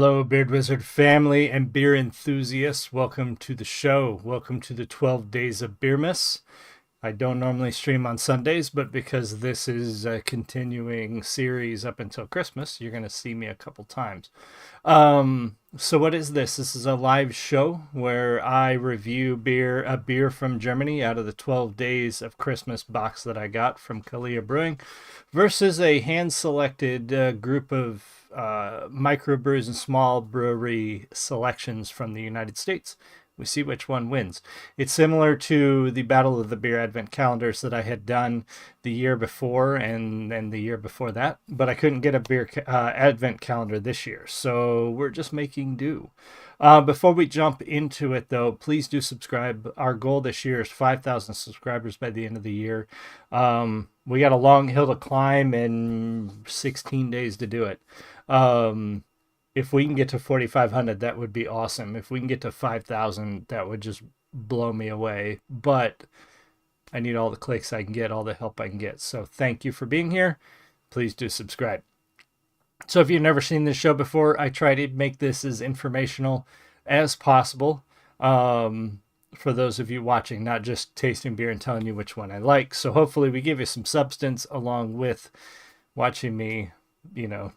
Hello, Beard Wizard family and beer enthusiasts. Welcome to the show. Welcome to the 12 Days of Beermas. I don't normally stream on Sundays, but because this is a continuing series up until Christmas, you're going to see me a couple times. So what is this? This is a live show where I review a beer from Germany out of the 12 Days of Christmas box that I got from Kalia Brewing versus a hand-selected group of microbrews and small brewery selections from the United States. We see which one wins. It's similar to the Battle of the Beer Advent calendars that I had done the year before and then the year before that, but I couldn't get a beer Advent calendar this year, so we're just making do. Before we jump into it, though, please do subscribe. Our goal this year is 5,000 subscribers by the end of the year. We got a long hill to climb and 16 days to do it. If we can get to 4,500, that would be awesome. If we can get to 5,000, that would just blow me away. But I need all the clicks I can get, all the help I can get. So thank you for being here. Please do subscribe. So if you've never seen this show before, I try to make this as informational as possible for those of you watching, not just tasting beer and telling you which one I like. So hopefully we give you some substance along with watching me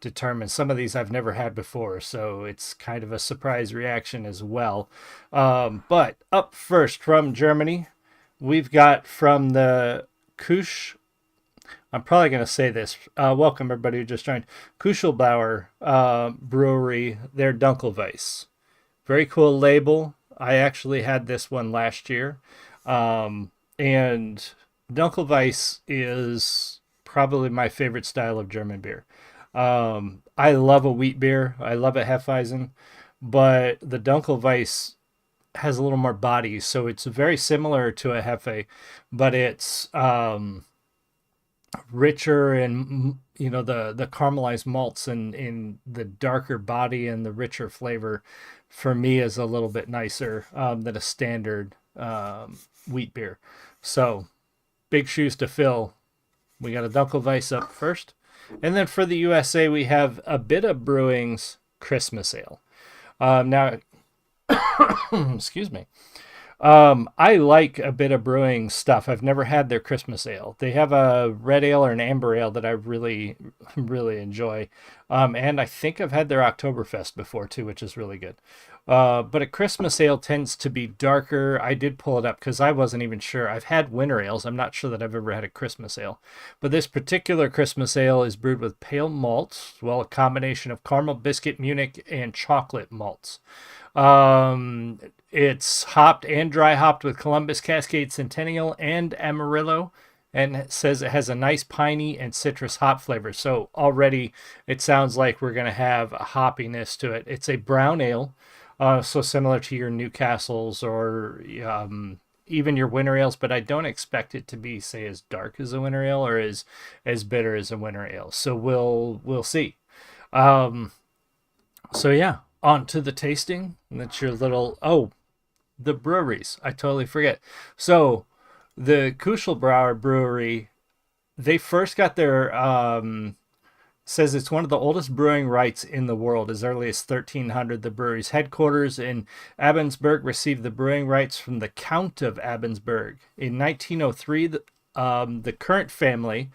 determine. Some of these I've never had before, so it's kind of a surprise reaction as well. But up first from Germany, we've got from the I'm probably going to say this. Welcome everybody who just joined. Kuchlbauer brewery, their Dunkle Weisse. Very cool label. I actually had this one last year. And Dunkle Weisse is probably my favorite style of German beer. I love a wheat beer. I love a Hefeweizen, but the Dunkle Weisse has a little more body, so it's very similar to a Hefe, but it's richer and the caramelized malts and in the darker body and the richer flavor for me is a little bit nicer than a standard wheat beer. So big shoes to fill. We got a Dunkle Weisse up first. And then for the USA, we have Abita Brewing's Christmas Ale. Now, excuse me. I like Abita Brewing stuff. I've never had their Christmas Ale. They have a red ale or an amber ale that I really, really enjoy. And I think I've had their Oktoberfest before too, which is really good. But a Christmas ale tends to be darker. I did pull it up because I wasn't even sure. I've had winter ales. I'm not sure that I've ever had a Christmas ale. But this particular Christmas ale is brewed with pale malts, well, a combination of caramel, biscuit, Munich, and chocolate malts. It's hopped and dry hopped with Columbus, Cascade, Centennial, and Amarillo. And it says it has a nice piney and citrus hop flavor. So already it sounds like we're going to have a hoppiness to it. It's a brown ale. So similar to your Newcastles or even your winter ales, but I don't expect it to be, say, as dark as a winter ale or as bitter as a winter ale. So we'll see. So yeah, on to the tasting. And that's your little the breweries. I totally forget. So the Kuchlbauer brewery, they first got their says it's one of the oldest brewing rights in the world. As early as 1300, the brewery's headquarters in Abensberg received the brewing rights from the Count of Abensberg. In 1903, the current family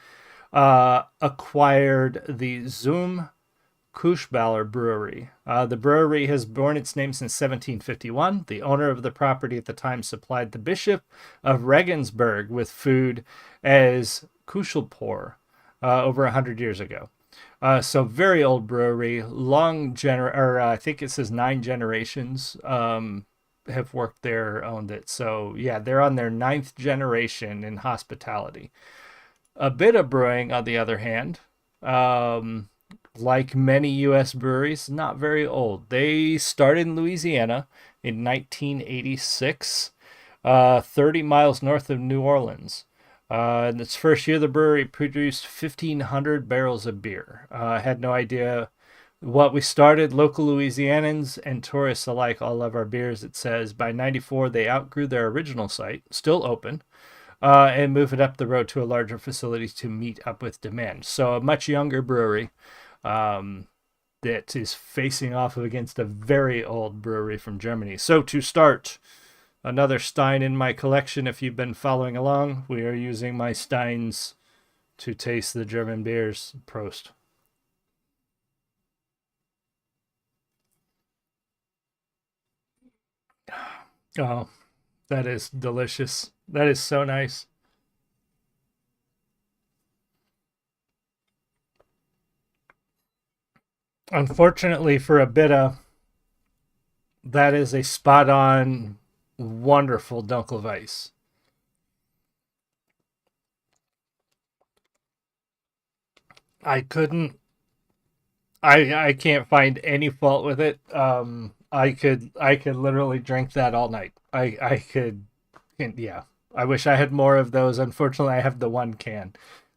acquired the Zum Kuchlbauer brewery. The brewery has borne its name since 1751. The owner of the property at the time supplied the Bishop of Regensburg with food as Kuchlbauer over 100 years ago. So very old brewery, I think it says 9 generations have worked there, owned it. So yeah, they're on their 9th generation in hospitality. Abita Brewing, on the other hand, like many U.S. breweries, not very old. They started in Louisiana in 1986, 30 miles north of New Orleans. In its first year, the brewery produced 1,500 barrels of beer. I had no idea what we started. Local Louisianans and tourists alike all love our beers. It says by 94, they outgrew their original site, still open, and moved it up the road to a larger facility to meet up with demand. So a much younger brewery. that is facing off against a very old brewery from Germany. So to start, another Stein in my collection. If you've been following along, we are using my Steins to taste the German beers. Prost. Oh, that is delicious. That is so nice. Unfortunately for Abita, that is a spot on wonderful Dunkle Weisse. I couldn't I can't find any fault with it. I could literally drink that all night. I could, yeah. I wish I had more of those. Unfortunately, I have the one can.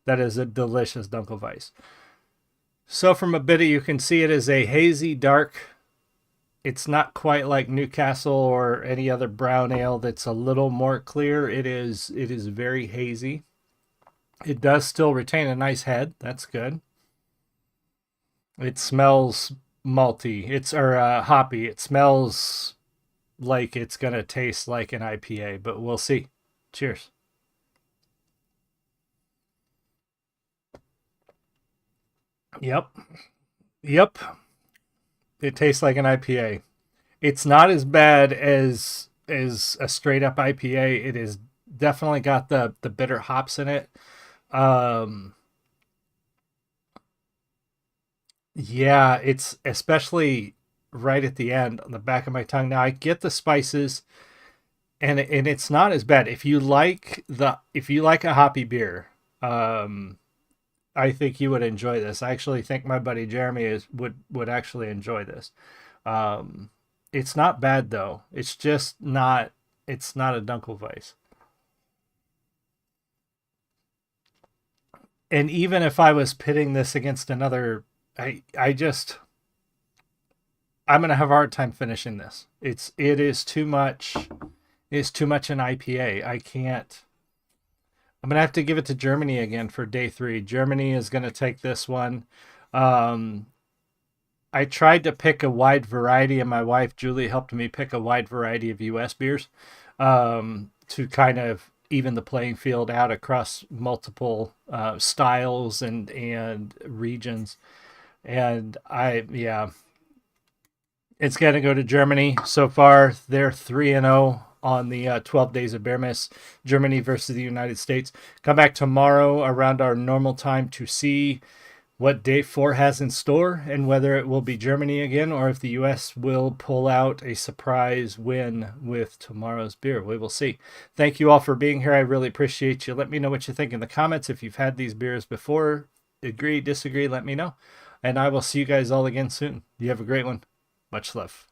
That is a delicious Dunkelweiss. So from a bit you can see it is a hazy dark. It's not quite like Newcastle or any other brown ale that's a little more clear. It is very hazy. It does still retain a nice head. That's good. It smells malty. It's or hoppy. It smells like it's gonna taste like an IPA, but we'll see. Cheers. Yep. Yep. It tastes like an IPA. It's not as bad as a straight up IPA. It is definitely got the bitter hops in it. Um yeah, it's especially right at the end on the back of my tongue. Now I get the spices and it's not as bad. If you like a hoppy beer, um I think you would enjoy this. I actually think my buddy Jeremy would actually enjoy this. Um, it's not bad though. It's not a Dunkelweiss. And even if I was pitting this against another, I'm gonna have a hard time finishing this. It is too much. It's too much an IPA. I can't. I'm gonna have to give it to Germany again for day three. Germany is gonna take this one. Um, I tried to pick a wide variety, and my wife Julie helped me pick a wide variety of U.S. beers to kind of even the playing field out across multiple styles and regions. And yeah, it's going to go to Germany. So far, they're 3-0 on the 12 days of Beermas, Germany versus the United States. Come back tomorrow around our normal time to see what day four has in store and whether it will be Germany again or if the U.S. will pull out a surprise win with tomorrow's beer. We will see. Thank you all for being here. I really appreciate you. Let me know what you think in the comments. If you've had these beers before, agree, disagree, let me know. And I will see you guys all again soon. You have a great one. Much love.